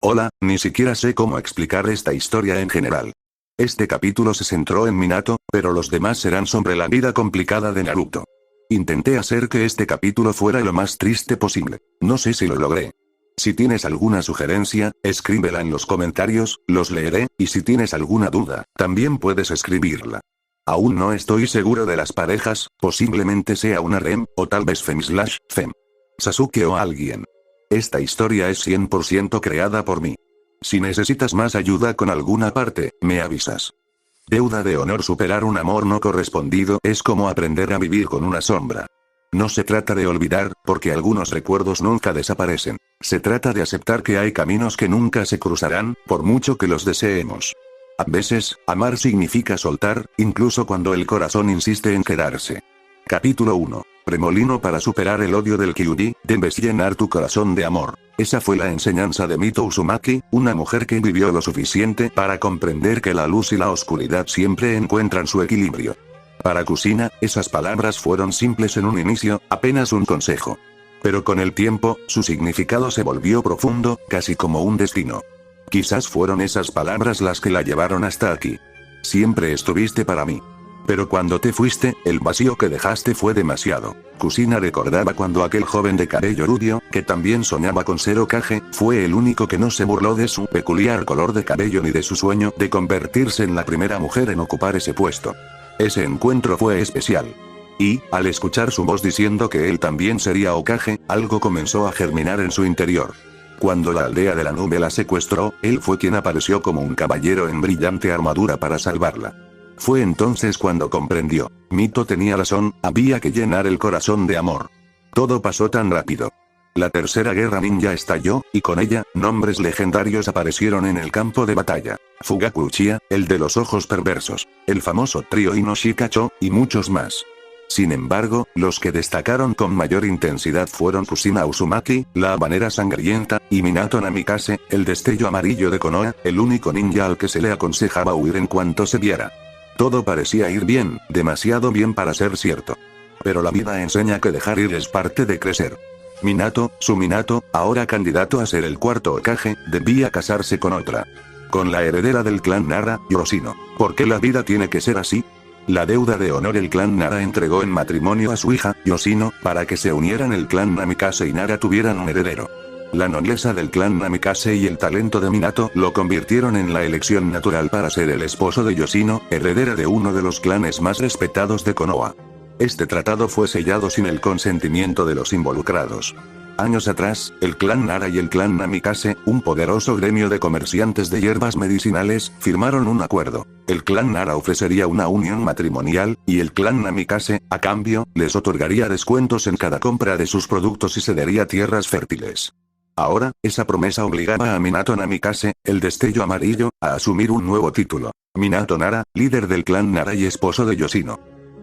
Hola, ni siquiera sé cómo explicar esta historia en general. Este capítulo se centró en Minato, pero los demás serán sobre la vida complicada de Naruto. Intenté hacer que este capítulo fuera lo más triste posible. No sé si lo logré. Si tienes alguna sugerencia, escríbela en los comentarios, los leeré, y si tienes alguna duda, también puedes escribirla. Aún no estoy seguro de las parejas, posiblemente sea una Rem, o tal vez Fem/Fem. Sasuke o alguien. Esta historia es 100% creada por mí. Si necesitas más ayuda con alguna parte, me avisas. Deuda de honor. Superar un amor no correspondido es como aprender a vivir con una sombra. No se trata de olvidar, porque algunos recuerdos nunca desaparecen. Se trata de aceptar que hay caminos que nunca se cruzarán, por mucho que los deseemos. A veces, amar significa soltar, incluso cuando el corazón insiste en quedarse. Capítulo 1. Remolino. Para superar el odio del Kyuubi, debes llenar tu corazón de amor. Esa fue la enseñanza de Mito Uzumaki, una mujer que vivió lo suficiente para comprender que la luz y la oscuridad siempre encuentran su equilibrio. Para Kushina, esas palabras fueron simples en un inicio, apenas un consejo. Pero con el tiempo, su significado se volvió profundo, casi como un destino. Quizás fueron esas palabras las que la llevaron hasta aquí. Siempre estuviste para mí. Pero cuando te fuiste, el vacío que dejaste fue demasiado. Kushina recordaba cuando aquel joven de cabello rubio, que también soñaba con ser Hokage, fue el único que no se burló de su peculiar color de cabello ni de su sueño de convertirse en la primera mujer en ocupar ese puesto. Ese encuentro fue especial. Y, al escuchar su voz diciendo que él también sería Hokage, algo comenzó a germinar en su interior. Cuando la aldea de la nube la secuestró, él fue quien apareció como un caballero en brillante armadura para salvarla. Fue entonces cuando comprendió. Mito tenía razón, había que llenar el corazón de amor. Todo pasó tan rápido. La tercera guerra ninja estalló, y con ella, nombres legendarios aparecieron en el campo de batalla. Fugaku Uchiha, el de los ojos perversos, el famoso trío Inoshikacho, y muchos más. Sin embargo, los que destacaron con mayor intensidad fueron Kushina Uzumaki, la habanera sangrienta, y Minato Namikaze, el destello amarillo de Konoha, el único ninja al que se le aconsejaba huir en cuanto se viera. Todo parecía ir bien, demasiado bien para ser cierto. Pero la vida enseña que dejar ir es parte de crecer. Minato, su Minato, ahora candidato a ser el cuarto Hokage, debía casarse con otra. Con la heredera del clan Nara, Yoshino. ¿Por qué la vida tiene que ser así? La deuda de honor. El clan Nara entregó en matrimonio a su hija, Yoshino, para que se unieran el clan Namikaze y Nara tuvieran un heredero. La nobleza del clan Namikaze y el talento de Minato lo convirtieron en la elección natural para ser el esposo de Yoshino, heredera de uno de los clanes más respetados de Konoha. Este tratado fue sellado sin el consentimiento de los involucrados. Años atrás, el clan Nara y el clan Namikaze, un poderoso gremio de comerciantes de hierbas medicinales, firmaron un acuerdo. El clan Nara ofrecería una unión matrimonial, y el clan Namikaze, a cambio, les otorgaría descuentos en cada compra de sus productos y cedería tierras fértiles. Ahora, esa promesa obligaba a Minato Namikaze, el destello amarillo, a asumir un nuevo título. Minato Nara, líder del clan Nara y esposo de Yoshino.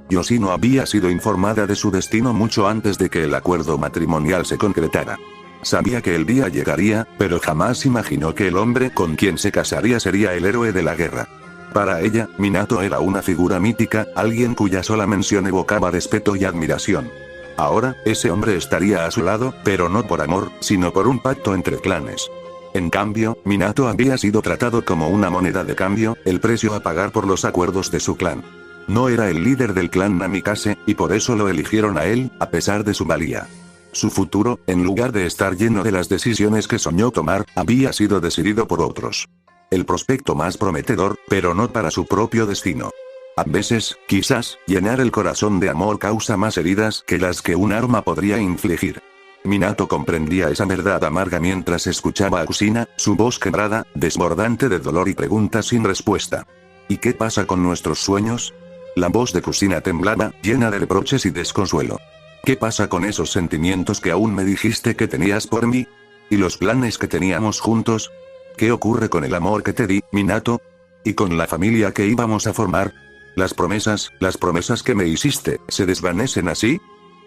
Yoshino había sido informada de su destino mucho antes de que el acuerdo matrimonial se concretara. Sabía que el día llegaría, pero jamás imaginó que el hombre con quien se casaría sería el héroe de la guerra. Para ella, Minato era una figura mítica, alguien cuya sola mención evocaba respeto y admiración. Ahora, ese hombre estaría a su lado, pero no por amor, sino por un pacto entre clanes. En cambio, Minato había sido tratado como una moneda de cambio, el precio a pagar por los acuerdos de su clan. No era el líder del clan Namikaze, y por eso lo eligieron a él, a pesar de su valía. Su futuro, en lugar de estar lleno de las decisiones que soñó tomar, había sido decidido por otros. El prospecto más prometedor, pero no para su propio destino. A veces, quizás, llenar el corazón de amor causa más heridas que las que un arma podría infligir. Minato comprendía esa verdad amarga mientras escuchaba a Kushina, su voz quebrada, desbordante de dolor y preguntas sin respuesta. ¿Y qué pasa con nuestros sueños? La voz de Kushina temblaba, llena de reproches y desconsuelo. ¿Qué pasa con esos sentimientos que aún me dijiste que tenías por mí? ¿Y los planes que teníamos juntos? ¿Qué ocurre con el amor que te di, Minato? ¿Y con la familia que íbamos a formar? Las promesas que me hiciste, ¿se desvanecen así?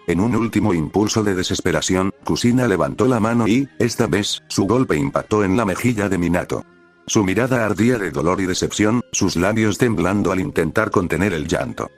En un último impulso de desesperación, Kushina levantó la mano y, esta vez, su golpe impactó en la mejilla de Minato. Su mirada ardía de dolor y decepción, sus labios temblando al intentar contener el llanto.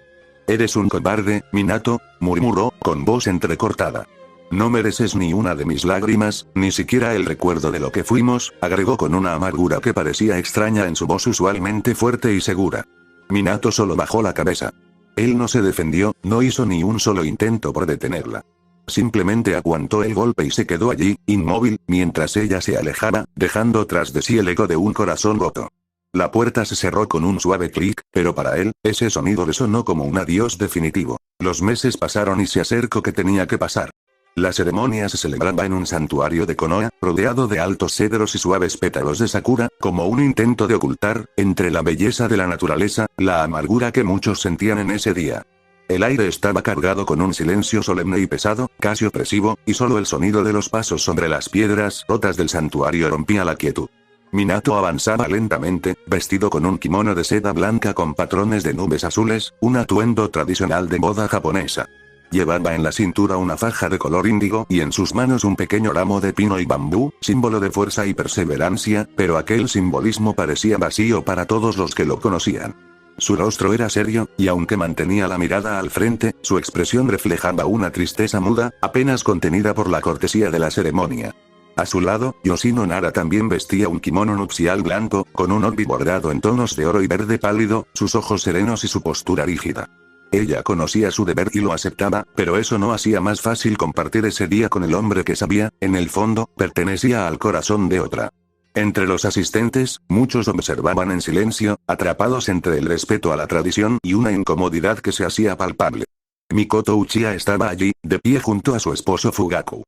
«Eres un cobarde, Minato», murmuró, con voz entrecortada. No mereces ni una de mis lágrimas, ni siquiera el recuerdo de lo que fuimos, agregó con una amargura que parecía extraña en su voz usualmente fuerte y segura. Minato solo bajó la cabeza. Él no se defendió, no hizo ni un solo intento por detenerla. Simplemente aguantó el golpe y se quedó allí, inmóvil, mientras ella se alejaba, dejando tras de sí el eco de un corazón roto. La puerta se cerró con un suave clic, pero para él, ese sonido le sonó como un adiós definitivo. Los meses pasaron y se acercó que tenía que pasar. La ceremonia se celebraba en un santuario de Konoha, rodeado de altos cedros y suaves pétalos de sakura, como un intento de ocultar, entre la belleza de la naturaleza, la amargura que muchos sentían en ese día. El aire estaba cargado con un silencio solemne y pesado, casi opresivo, y solo el sonido de los pasos sobre las piedras rotas del santuario rompía la quietud. Minato avanzaba lentamente, vestido con un kimono de seda blanca con patrones de nubes azules, un atuendo tradicional de moda japonesa. Llevaba en la cintura una faja de color índigo y en sus manos un pequeño ramo de pino y bambú, símbolo de fuerza y perseverancia, pero aquel simbolismo parecía vacío para todos los que lo conocían. Su rostro era serio, y aunque mantenía la mirada al frente, su expresión reflejaba una tristeza muda, apenas contenida por la cortesía de la ceremonia. A su lado, Yoshino Nara también vestía un kimono nupcial blanco, con un obi bordado en tonos de oro y verde pálido, sus ojos serenos y su postura rígida. Ella conocía su deber y lo aceptaba, pero eso no hacía más fácil compartir ese día con el hombre que sabía, en el fondo, pertenecía al corazón de otra. Entre los asistentes, muchos observaban en silencio, atrapados entre el respeto a la tradición y una incomodidad que se hacía palpable. Mikoto Uchiha estaba allí, de pie junto a su esposo Fugaku.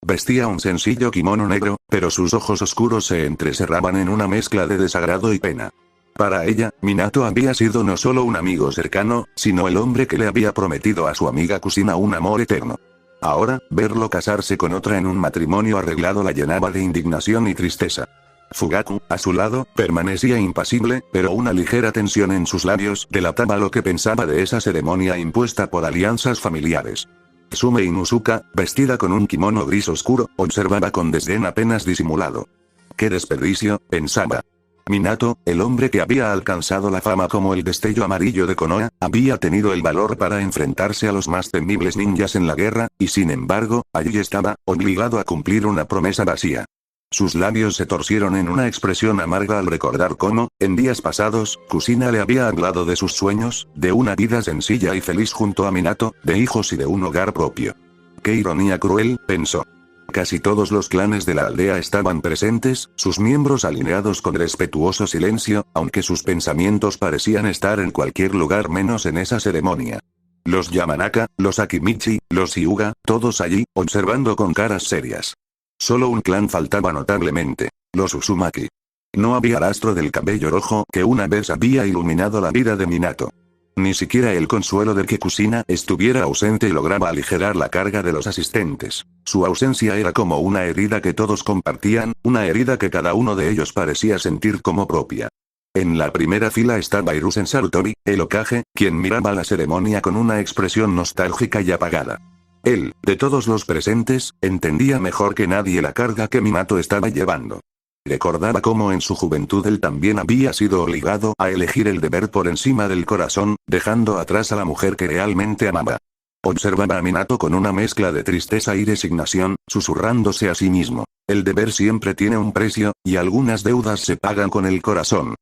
Vestía un sencillo kimono negro, pero sus ojos oscuros se entrecerraban en una mezcla de desagrado y pena. Para ella, Minato había sido no solo un amigo cercano, sino el hombre que le había prometido a su amiga Kusina un amor eterno. Ahora, verlo casarse con otra en un matrimonio arreglado la llenaba de indignación y tristeza. Fugaku, a su lado, permanecía impasible, pero una ligera tensión en sus labios delataba lo que pensaba de esa ceremonia impuesta por alianzas familiares. Sume Inuzuka, vestida con un kimono gris oscuro, observaba con desdén apenas disimulado. ¡Qué desperdicio!, pensaba. Minato, el hombre que había alcanzado la fama como el destello amarillo de Konoha, había tenido el valor para enfrentarse a los más temibles ninjas en la guerra, y sin embargo, allí estaba, obligado a cumplir una promesa vacía. Sus labios se torcieron en una expresión amarga al recordar cómo, en días pasados, Kusina le había hablado de sus sueños, de una vida sencilla y feliz junto a Minato, de hijos y de un hogar propio. ¡Qué ironía cruel!, pensó. Casi todos los clanes de la aldea estaban presentes, sus miembros alineados con respetuoso silencio, aunque sus pensamientos parecían estar en cualquier lugar menos en esa ceremonia. Los Yamanaka, los Akimichi, los Hyuga, todos allí, observando con caras serias. Solo un clan faltaba notablemente: los Uzumaki. No había rastro del cabello rojo que una vez había iluminado la vida de Minato. Ni siquiera el consuelo de que Kusina estuviera ausente lograba aligerar la carga de los asistentes. Su ausencia era como una herida que todos compartían, una herida que cada uno de ellos parecía sentir como propia. En la primera fila estaba Hiruzen Sarutobi, el Hokage, quien miraba la ceremonia con una expresión nostálgica y apagada. Él, de todos los presentes, entendía mejor que nadie la carga que Minato estaba llevando. Recordaba cómo en su juventud él también había sido obligado a elegir el deber por encima del corazón, dejando atrás a la mujer que realmente amaba. Observaba a Minato con una mezcla de tristeza y resignación, susurrándose a sí mismo: el deber siempre tiene un precio, y algunas deudas se pagan con el corazón.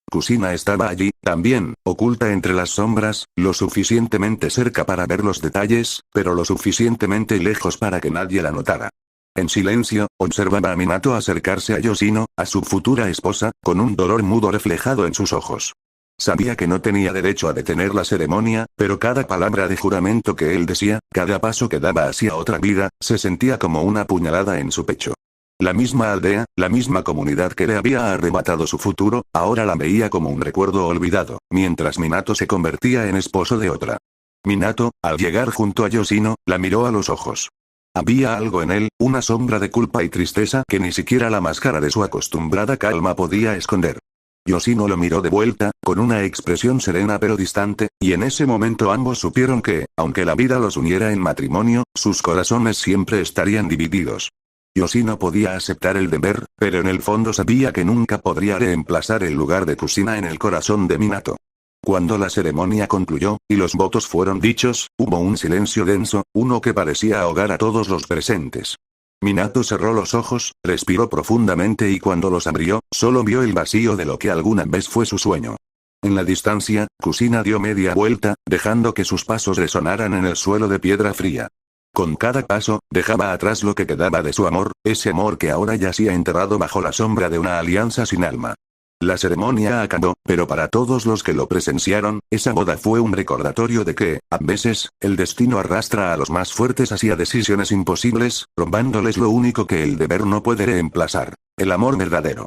Kusina estaba allí, también, oculta entre las sombras, lo suficientemente cerca para ver los detalles, pero lo suficientemente lejos para que nadie la notara. En silencio, observaba a Minato acercarse a Yoshino, a su futura esposa, con un dolor mudo reflejado en sus ojos. Sabía que no tenía derecho a detener la ceremonia, pero cada palabra de juramento que él decía, cada paso que daba hacia otra vida, se sentía como una puñalada en su pecho. La misma aldea, la misma comunidad que le había arrebatado su futuro, ahora la veía como un recuerdo olvidado, mientras Minato se convertía en esposo de otra. Minato, al llegar junto a Yoshino, la miró a los ojos. Había algo en él, una sombra de culpa y tristeza que ni siquiera la máscara de su acostumbrada calma podía esconder. Yoshino lo miró de vuelta, con una expresión serena pero distante, y en ese momento ambos supieron que, aunque la vida los uniera en matrimonio, sus corazones siempre estarían divididos. Yoshino podía aceptar el deber, pero en el fondo sabía que nunca podría reemplazar el lugar de Kusina en el corazón de Minato. Cuando la ceremonia concluyó, y los votos fueron dichos, hubo un silencio denso, uno que parecía ahogar a todos los presentes. Minato cerró los ojos, respiró profundamente y cuando los abrió, solo vio el vacío de lo que alguna vez fue su sueño. En la distancia, Kusina dio media vuelta, dejando que sus pasos resonaran en el suelo de piedra fría. Con cada paso, dejaba atrás lo que quedaba de su amor, ese amor que ahora yacía enterrado bajo la sombra de una alianza sin alma. La ceremonia acabó, pero para todos los que lo presenciaron, esa boda fue un recordatorio de que, a veces, el destino arrastra a los más fuertes hacia decisiones imposibles, robándoles lo único que el deber no puede reemplazar: el amor verdadero.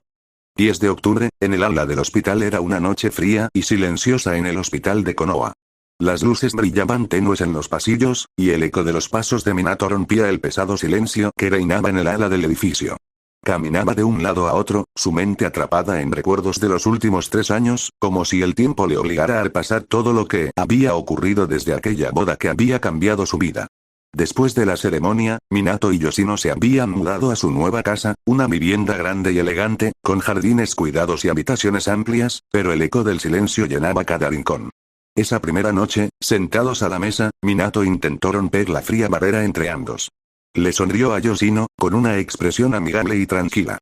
10 de octubre, en el aula del hospital era una noche fría y silenciosa en el hospital de Konoha. Las luces brillaban tenues en los pasillos, y el eco de los pasos de Minato rompía el pesado silencio que reinaba en el ala del edificio. Caminaba de un lado a otro, su mente atrapada en recuerdos de los últimos 3 años, como si el tiempo le obligara a repasar todo lo que había ocurrido desde aquella boda que había cambiado su vida. Después de la ceremonia, Minato y Yoshino se habían mudado a su nueva casa, una vivienda grande y elegante, con jardines cuidados y habitaciones amplias, pero el eco del silencio llenaba cada rincón. Esa primera noche, sentados a la mesa, Minato intentó romper la fría barrera entre ambos. Le sonrió a Yoshino, con una expresión amigable y tranquila.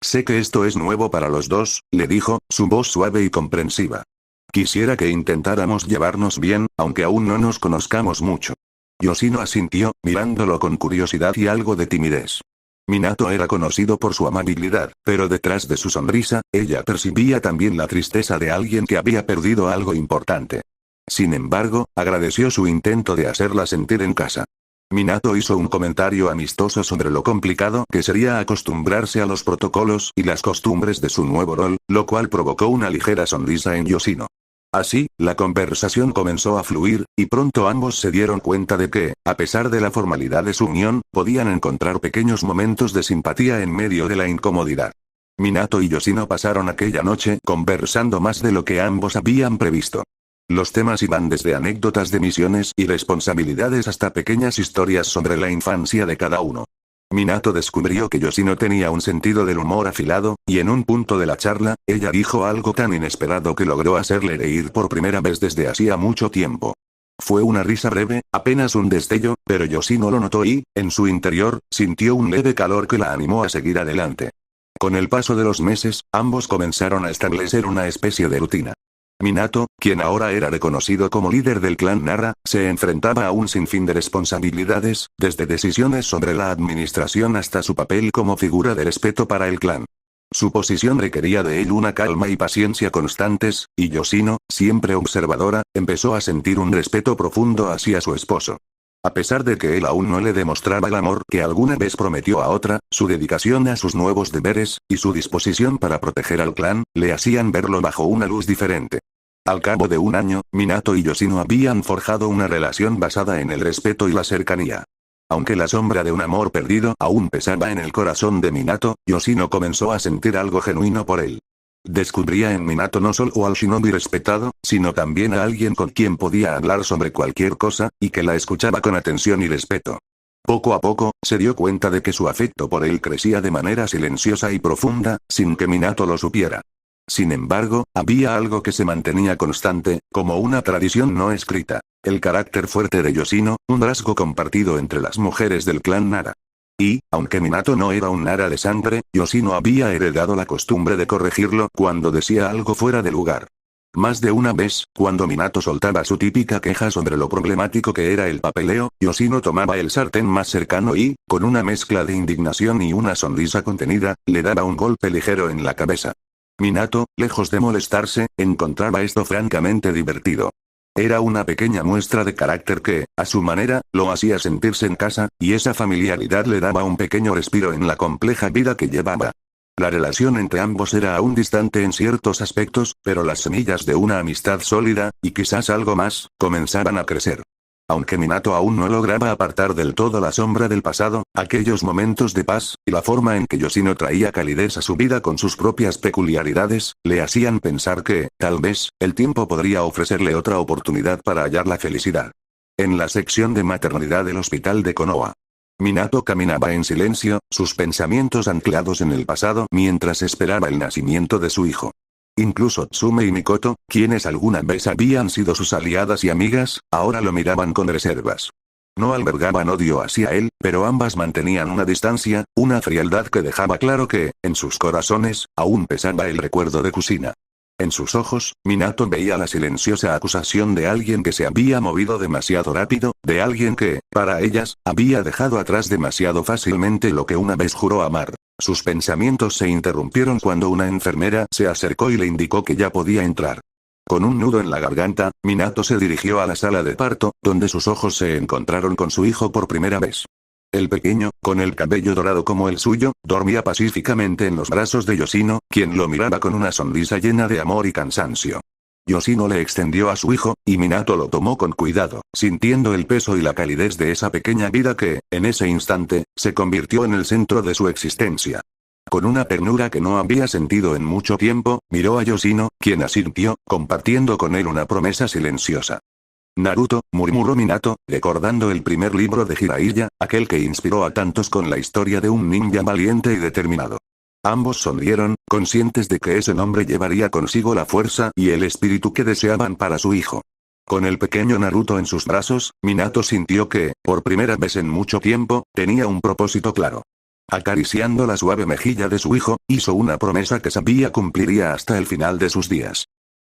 Sé que esto es nuevo para los dos, le dijo, su voz suave y comprensiva. Quisiera que intentáramos llevarnos bien, aunque aún no nos conozcamos mucho. Yoshino asintió, mirándolo con curiosidad y algo de timidez. Minato era conocido por su amabilidad, pero detrás de su sonrisa, ella percibía también la tristeza de alguien que había perdido algo importante. Sin embargo, agradeció su intento de hacerla sentir en casa. Minato hizo un comentario amistoso sobre lo complicado que sería acostumbrarse a los protocolos y las costumbres de su nuevo rol, lo cual provocó una ligera sonrisa en Yoshino. Así, la conversación comenzó a fluir, y pronto ambos se dieron cuenta de que, a pesar de la formalidad de su unión, podían encontrar pequeños momentos de simpatía en medio de la incomodidad. Minato y Yoshino pasaron aquella noche conversando más de lo que ambos habían previsto. Los temas iban desde anécdotas de misiones y responsabilidades hasta pequeñas historias sobre la infancia de cada uno. Minato descubrió que Yoshino tenía un sentido del humor afilado, y en un punto de la charla, ella dijo algo tan inesperado que logró hacerle reír por primera vez desde hacía mucho tiempo. Fue una risa breve, apenas un destello, pero Yoshino lo notó y, en su interior, sintió un leve calor que la animó a seguir adelante. Con el paso de los meses, ambos comenzaron a establecer una especie de rutina. Minato, quien ahora era reconocido como líder del clan Nara, se enfrentaba a un sinfín de responsabilidades, desde decisiones sobre la administración hasta su papel como figura de respeto para el clan. Su posición requería de él una calma y paciencia constantes, y Yoshino, siempre observadora, empezó a sentir un respeto profundo hacia su esposo. A pesar de que él aún no le demostraba el amor que alguna vez prometió a otra, su dedicación a sus nuevos deberes, y su disposición para proteger al clan, le hacían verlo bajo una luz diferente. Al cabo de un año, Minato y Yoshino habían forjado una relación basada en el respeto y la cercanía. Aunque la sombra de un amor perdido aún pesaba en el corazón de Minato, Yoshino comenzó a sentir algo genuino por él. Descubría en Minato no solo al shinobi respetado, sino también a alguien con quien podía hablar sobre cualquier cosa, y que la escuchaba con atención y respeto. Poco a poco, se dio cuenta de que su afecto por él crecía de manera silenciosa y profunda, sin que Minato lo supiera. Sin embargo, había algo que se mantenía constante, como una tradición no escrita: el carácter fuerte de Yoshino, un rasgo compartido entre las mujeres del clan Nara. Y, aunque Minato no era un Nara de sangre, Yoshino había heredado la costumbre de corregirlo cuando decía algo fuera de lugar. Más de una vez, cuando Minato soltaba su típica queja sobre lo problemático que era el papeleo, Yoshino tomaba el sartén más cercano y, con una mezcla de indignación y una sonrisa contenida, le daba un golpe ligero en la cabeza. Minato, lejos de molestarse, encontraba esto francamente divertido. Era una pequeña muestra de carácter que, a su manera, lo hacía sentirse en casa, y esa familiaridad le daba un pequeño respiro en la compleja vida que llevaba. La relación entre ambos era aún distante en ciertos aspectos, pero las semillas de una amistad sólida, y quizás algo más, comenzaban a crecer. Aunque Minato aún no lograba apartar del todo la sombra del pasado, aquellos momentos de paz, y la forma en que Yoshino traía calidez a su vida con sus propias peculiaridades, le hacían pensar que, tal vez, el tiempo podría ofrecerle otra oportunidad para hallar la felicidad. En la sección de maternidad del hospital de Konoha, Minato caminaba en silencio, sus pensamientos anclados en el pasado mientras esperaba el nacimiento de su hijo. Incluso Tsume y Mikoto, quienes alguna vez habían sido sus aliadas y amigas, ahora lo miraban con reservas. No albergaban odio hacia él, pero ambas mantenían una distancia, una frialdad que dejaba claro que, en sus corazones, aún pesaba el recuerdo de Kusina. En sus ojos, Minato veía la silenciosa acusación de alguien que se había movido demasiado rápido, de alguien que, para ellas, había dejado atrás demasiado fácilmente lo que una vez juró amar. Sus pensamientos se interrumpieron cuando una enfermera se acercó y le indicó que ya podía entrar. Con un nudo en la garganta, Minato se dirigió a la sala de parto, donde sus ojos se encontraron con su hijo por primera vez. El pequeño, con el cabello dorado como el suyo, dormía pacíficamente en los brazos de Yoshino, quien lo miraba con una sonrisa llena de amor y cansancio. Yoshino le extendió a su hijo, y Minato lo tomó con cuidado, sintiendo el peso y la calidez de esa pequeña vida que, en ese instante, se convirtió en el centro de su existencia. Con una ternura que no había sentido en mucho tiempo, miró a Yoshino, quien asintió, compartiendo con él una promesa silenciosa. Naruto, murmuró Minato, recordando el primer libro de Jiraiya, aquel que inspiró a tantos con la historia de un ninja valiente y determinado. Ambos sonrieron, conscientes de que ese nombre llevaría consigo la fuerza y el espíritu que deseaban para su hijo. Con el pequeño Naruto en sus brazos, Minato sintió que, por primera vez en mucho tiempo, tenía un propósito claro. Acariciando la suave mejilla de su hijo, hizo una promesa que sabía cumpliría hasta el final de sus días.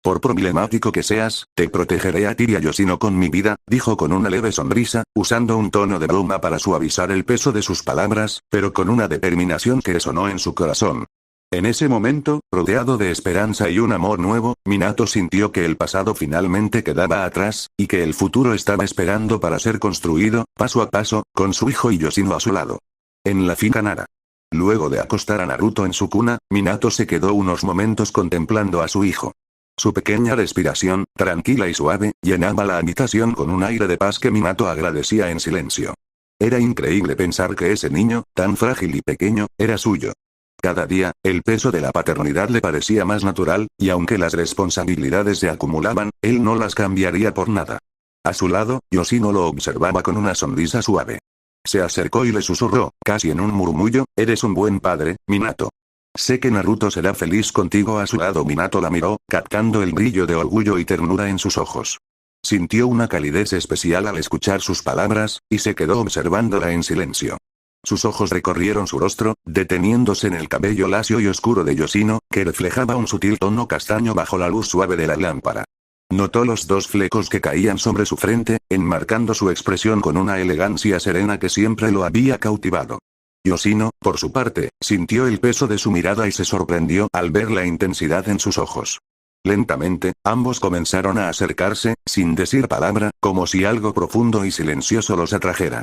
Por problemático que seas, te protegeré a ti y a Yoshino con mi vida, dijo con una leve sonrisa, usando un tono de broma para suavizar el peso de sus palabras, pero con una determinación que resonó en su corazón. En ese momento, rodeado de esperanza y un amor nuevo, Minato sintió que el pasado finalmente quedaba atrás, y que el futuro estaba esperando para ser construido, paso a paso, con su hijo y Yoshino a su lado. En la finca Nara. Luego de acostar a Naruto en su cuna, Minato se quedó unos momentos contemplando a su hijo. Su pequeña respiración, tranquila y suave, llenaba la habitación con un aire de paz que Minato agradecía en silencio. Era increíble pensar que ese niño, tan frágil y pequeño, era suyo. Cada día, el peso de la paternidad le parecía más natural, y aunque las responsabilidades se acumulaban, él no las cambiaría por nada. A su lado, Yoshino lo observaba con una sonrisa suave. Se acercó y le susurró, casi en un murmullo, «Eres un buen padre, Minato. Sé que Naruto será feliz contigo a su lado». Minato la miró, captando el brillo de orgullo y ternura en sus ojos. Sintió una calidez especial al escuchar sus palabras, y se quedó observándola en silencio. Sus ojos recorrieron su rostro, deteniéndose en el cabello lacio y oscuro de Yoshino, que reflejaba un sutil tono castaño bajo la luz suave de la lámpara. Notó los dos flecos que caían sobre su frente, enmarcando su expresión con una elegancia serena que siempre lo había cautivado. Yoshino, por su parte, sintió el peso de su mirada y se sorprendió al ver la intensidad en sus ojos. Lentamente, ambos comenzaron a acercarse, sin decir palabra, como si algo profundo y silencioso los atrajera.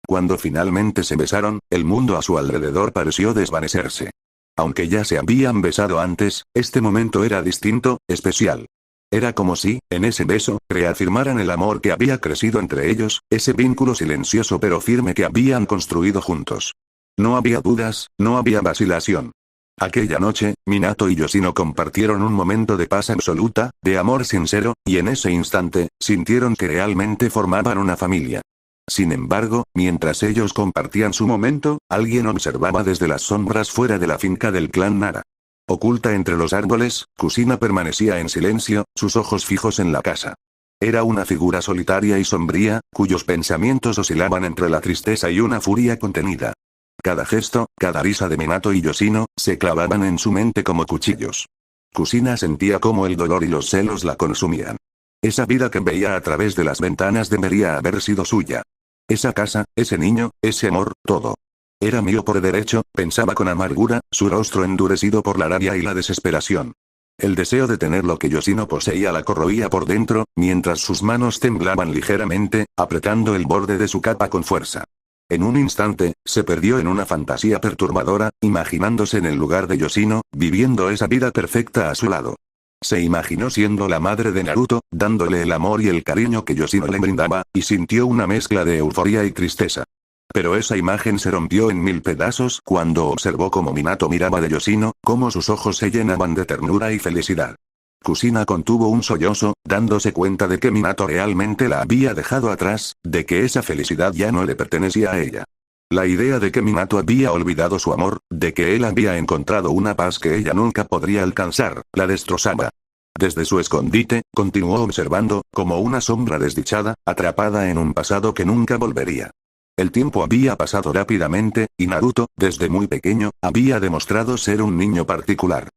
Cuando finalmente se besaron, el mundo a su alrededor pareció desvanecerse. Aunque ya se habían besado antes, este momento era distinto, especial. Era como si, en ese beso, reafirmaran el amor que había crecido entre ellos, ese vínculo silencioso pero firme que habían construido juntos. No había dudas, no había vacilación. Aquella noche, Minato y Yoshino compartieron un momento de paz absoluta, de amor sincero, y en ese instante, sintieron que realmente formaban una familia. Sin embargo, mientras ellos compartían su momento, alguien observaba desde las sombras fuera de la finca del clan Nara. Oculta entre los árboles, Kusina permanecía en silencio, sus ojos fijos en la casa. Era una figura solitaria y sombría, cuyos pensamientos oscilaban entre la tristeza y una furia contenida. Cada gesto, cada risa de Minato y Yoshino, se clavaban en su mente como cuchillos. Kusina sentía cómo el dolor y los celos la consumían. Esa vida que veía a través de las ventanas debería haber sido suya. Esa casa, ese niño, ese amor, todo. Era mío por derecho, pensaba con amargura, su rostro endurecido por la rabia y la desesperación. El deseo de tener lo que Yoshino poseía la corroía por dentro, mientras sus manos temblaban ligeramente, apretando el borde de su capa con fuerza. En un instante, se perdió en una fantasía perturbadora, imaginándose en el lugar de Yoshino, viviendo esa vida perfecta a su lado. Se imaginó siendo la madre de Naruto, dándole el amor y el cariño que Yoshino le brindaba, y sintió una mezcla de euforia y tristeza. Pero esa imagen se rompió en mil pedazos cuando observó cómo Minato miraba de Yoshino, cómo sus ojos se llenaban de ternura y felicidad. Kusina contuvo un sollozo, dándose cuenta de que Minato realmente la había dejado atrás, de que esa felicidad ya no le pertenecía a ella. La idea de que Minato había olvidado su amor, de que él había encontrado una paz que ella nunca podría alcanzar, la destrozaba. Desde su escondite, continuó observando, como una sombra desdichada, atrapada en un pasado que nunca volvería. El tiempo había pasado rápidamente, y Naruto, desde muy pequeño, había demostrado ser un niño particular.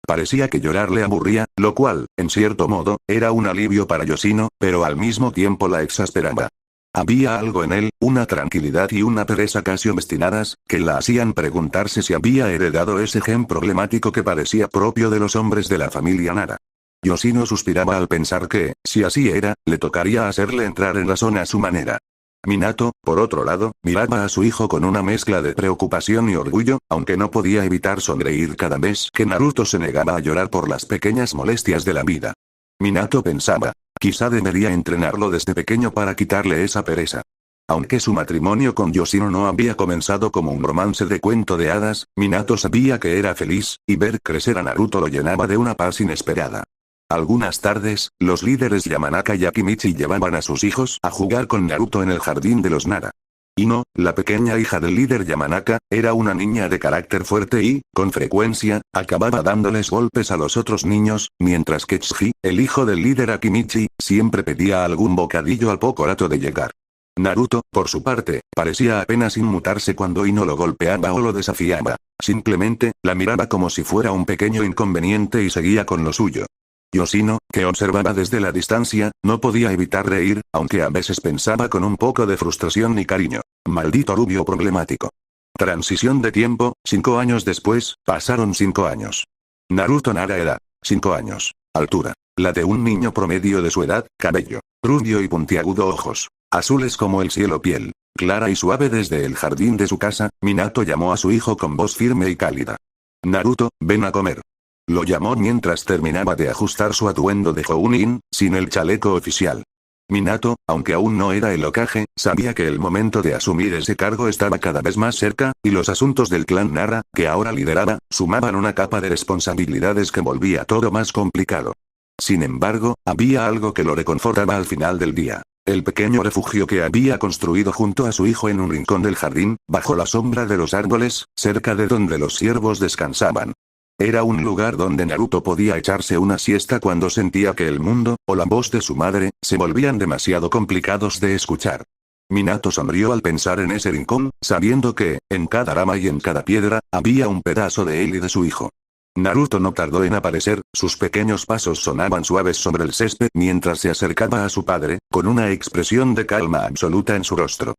Parecía que llorar le aburría, lo cual, en cierto modo, era un alivio para Yoshino, pero al mismo tiempo la exasperaba. Había algo en él, una tranquilidad y una pereza casi obstinadas, que la hacían preguntarse si había heredado ese gen problemático que parecía propio de los hombres de la familia Nara. Yoshino suspiraba al pensar que, si así era, le tocaría hacerle entrar en razón a su manera. Minato, por otro lado, miraba a su hijo con una mezcla de preocupación y orgullo, aunque no podía evitar sonreír cada vez que Naruto se negaba a llorar por las pequeñas molestias de la vida. Minato pensaba, quizá debería entrenarlo desde pequeño para quitarle esa pereza. Aunque su matrimonio con Yoshino no había comenzado como un romance de cuento de hadas, Minato sabía que era feliz, y ver crecer a Naruto lo llenaba de una paz inesperada. Algunas tardes, los líderes Yamanaka y Akimichi llevaban a sus hijos a jugar con Naruto en el jardín de los Nara. Ino, la pequeña hija del líder Yamanaka, era una niña de carácter fuerte y, con frecuencia, acababa dándoles golpes a los otros niños, mientras que Tsuji, el hijo del líder Akimichi, siempre pedía algún bocadillo al poco rato de llegar. Naruto, por su parte, parecía apenas inmutarse cuando Ino lo golpeaba o lo desafiaba. Simplemente, la miraba como si fuera un pequeño inconveniente y seguía con lo suyo. Yoshino, que observaba desde la distancia, no podía evitar reír, aunque a veces pensaba con un poco de frustración y cariño. Maldito rubio problemático. Transición de tiempo, 5 años después, pasaron 5 años. Naruto Nara edad, 5 años. Altura, la de un niño promedio de su edad, cabello, rubio y puntiagudo ojos, azules como el cielo piel, clara y suave desde el jardín de su casa, Minato llamó a su hijo con voz firme y cálida. Naruto, ven a comer. Lo llamó mientras terminaba de ajustar su atuendo de Jounin, sin el chaleco oficial. Minato, aunque aún no era el Hokage, sabía que el momento de asumir ese cargo estaba cada vez más cerca, y los asuntos del clan Nara, que ahora lideraba, sumaban una capa de responsabilidades que volvía todo más complicado. Sin embargo, había algo que lo reconfortaba al final del día. El pequeño refugio que había construido junto a su hijo en un rincón del jardín, bajo la sombra de los árboles, cerca de donde los ciervos descansaban. Era un lugar donde Naruto podía echarse una siesta cuando sentía que el mundo, o la voz de su madre, se volvían demasiado complicados de escuchar. Minato sonrió al pensar en ese rincón, sabiendo que, en cada rama y en cada piedra, había un pedazo de él y de su hijo. Naruto no tardó en aparecer, sus pequeños pasos sonaban suaves sobre el césped mientras se acercaba a su padre, con una expresión de calma absoluta en su rostro.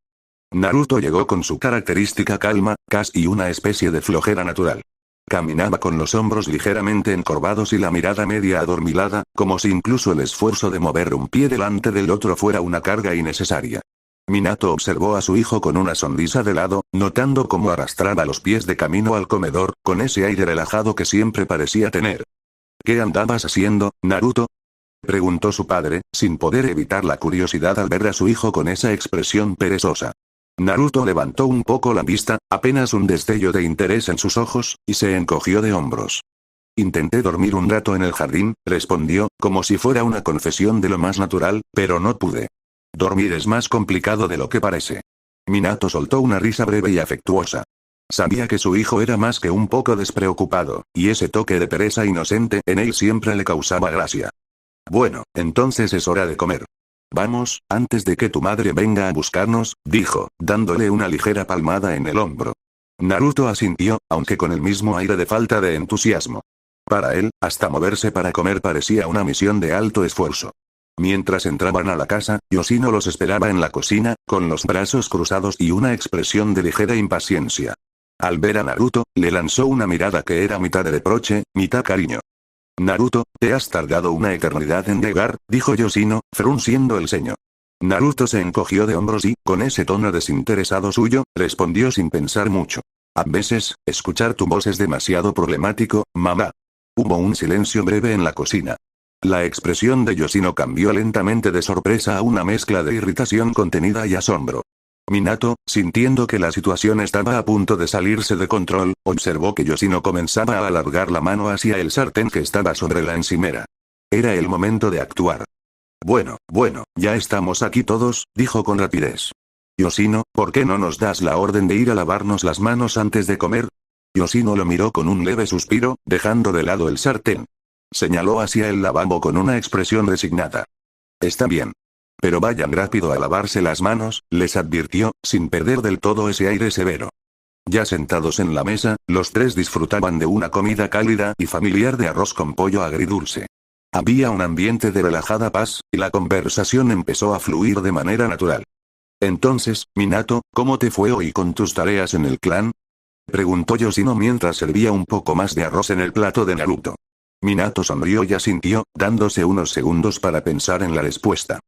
Naruto llegó con su característica calma, casi una especie de flojera natural. Caminaba con los hombros ligeramente encorvados y la mirada media adormilada, como si incluso el esfuerzo de mover un pie delante del otro fuera una carga innecesaria. Minato observó a su hijo con una sonrisa de lado, notando cómo arrastraba los pies de camino al comedor, con ese aire relajado que siempre parecía tener. ¿Qué andabas haciendo, Naruto? Preguntó su padre, sin poder evitar la curiosidad al ver a su hijo con esa expresión perezosa. Naruto levantó un poco la vista, apenas un destello de interés en sus ojos, y se encogió de hombros. Intenté dormir un rato en el jardín, respondió, como si fuera una confesión de lo más natural, pero no pude. Dormir es más complicado de lo que parece. Minato soltó una risa breve y afectuosa. Sabía que su hijo era más que un poco despreocupado, y ese toque de pereza inocente en él siempre le causaba gracia. Bueno, entonces es hora de comer. Vamos, antes de que tu madre venga a buscarnos, dijo, dándole una ligera palmada en el hombro. Naruto asintió, aunque con el mismo aire de falta de entusiasmo. Para él, hasta moverse para comer parecía una misión de alto esfuerzo. Mientras entraban a la casa, Yoshino los esperaba en la cocina, con los brazos cruzados y una expresión de ligera impaciencia. Al ver a Naruto, le lanzó una mirada que era mitad de reproche, mitad cariño. Naruto, te has tardado una eternidad en llegar, dijo Yoshino, frunciendo el ceño. Naruto se encogió de hombros y, con ese tono desinteresado suyo, respondió sin pensar mucho. A veces, escuchar tu voz es demasiado problemático, mamá. Hubo un silencio breve en la cocina. La expresión de Yoshino cambió lentamente de sorpresa a una mezcla de irritación contenida y asombro. Minato, sintiendo que la situación estaba a punto de salirse de control, observó que Yoshino comenzaba a alargar la mano hacia el sartén que estaba sobre la encimera. Era el momento de actuar. Bueno, ya estamos aquí todos, dijo con rapidez. Yoshino, ¿por qué no nos das la orden de ir a lavarnos las manos antes de comer? Yoshino lo miró con un leve suspiro, dejando de lado el sartén. Señaló hacia el lavabo con una expresión resignada. Está bien. Pero vayan rápido a lavarse las manos, les advirtió, sin perder del todo ese aire severo. Ya sentados en la mesa, los tres disfrutaban de una comida cálida y familiar de arroz con pollo agridulce. Había un ambiente de relajada paz, y la conversación empezó a fluir de manera natural. Entonces, Minato, ¿cómo te fue hoy con tus tareas en el clan? Preguntó Yoshino mientras servía un poco más de arroz en el plato de Naruto. Minato sonrió y asintió, dándose unos segundos para pensar en la respuesta.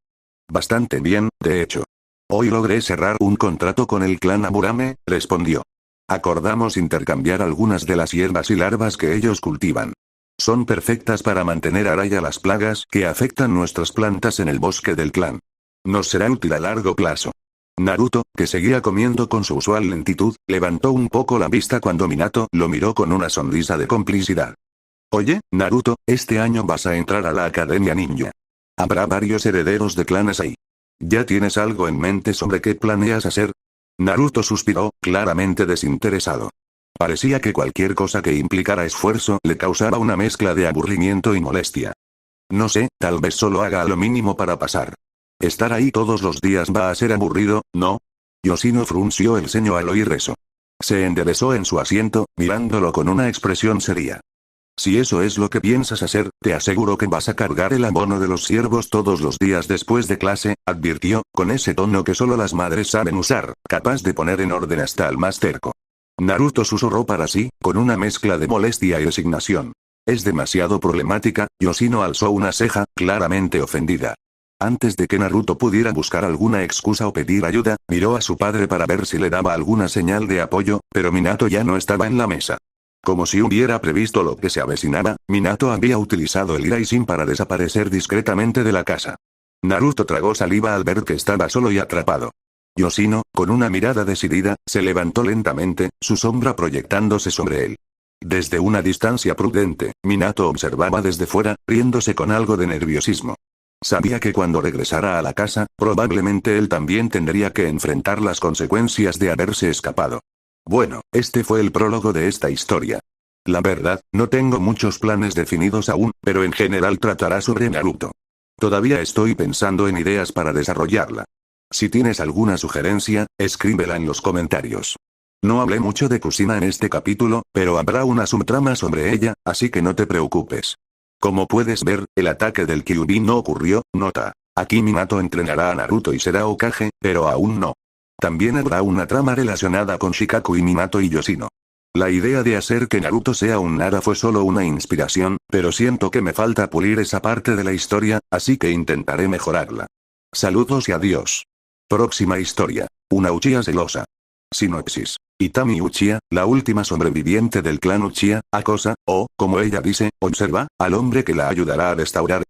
Bastante bien, de hecho. Hoy logré cerrar un contrato con el clan Aburame, respondió. Acordamos intercambiar algunas de las hierbas y larvas que ellos cultivan. Son perfectas para mantener a raya las plagas que afectan nuestras plantas en el bosque del clan. Nos será útil a largo plazo. Naruto, que seguía comiendo con su usual lentitud, levantó un poco la vista cuando Minato lo miró con una sonrisa de complicidad. Oye, Naruto, este año vas a entrar a la Academia Ninja. Habrá varios herederos de clanes ahí. ¿Ya tienes algo en mente sobre qué planeas hacer? Naruto suspiró, claramente desinteresado. Parecía que cualquier cosa que implicara esfuerzo le causaba una mezcla de aburrimiento y molestia. No sé, tal vez solo haga lo mínimo para pasar. Estar ahí todos los días va a ser aburrido, ¿no? Yoshino frunció el ceño al oír eso. Se enderezó en su asiento, mirándolo con una expresión seria. Si eso es lo que piensas hacer, te aseguro que vas a cargar el abono de los siervos todos los días después de clase, advirtió, con ese tono que solo las madres saben usar, capaz de poner en orden hasta al más terco. Naruto susurró para sí, con una mezcla de molestia y resignación. Es demasiado problemática. Yoshino alzó una ceja, claramente ofendida. Antes de que Naruto pudiera buscar alguna excusa o pedir ayuda, miró a su padre para ver si le daba alguna señal de apoyo, pero Minato ya no estaba en la mesa. Como si hubiera previsto lo que se avecinaba, Minato había utilizado el Iraisin para desaparecer discretamente de la casa. Naruto tragó saliva al ver que estaba solo y atrapado. Yoshino, con una mirada decidida, se levantó lentamente, su sombra proyectándose sobre él. Desde una distancia prudente, Minato observaba desde fuera, riéndose con algo de nerviosismo. Sabía que cuando regresara a la casa, probablemente él también tendría que enfrentar las consecuencias de haberse escapado. Bueno, este fue el prólogo de esta historia. La verdad, no tengo muchos planes definidos aún, pero en general tratará sobre Naruto. Todavía estoy pensando en ideas para desarrollarla. Si tienes alguna sugerencia, escríbela en los comentarios. No hablé mucho de Kushina en este capítulo, pero habrá una subtrama sobre ella, así que no te preocupes. Como puedes ver, el ataque del Kyuubi no ocurrió, nota. Aquí Minato entrenará a Naruto y será Hokage, pero aún no. También habrá una trama relacionada con Shikaku y Minato y Yoshino. La idea de hacer que Naruto sea un Nara fue solo una inspiración, pero siento que me falta pulir esa parte de la historia, así que intentaré mejorarla. Saludos y adiós. Próxima historia. Una Uchiha celosa. Sinopsis. Itami Uchiha, la última sobreviviente del clan Uchiha, acosa, o, como ella dice, observa, al hombre que la ayudará a restaurar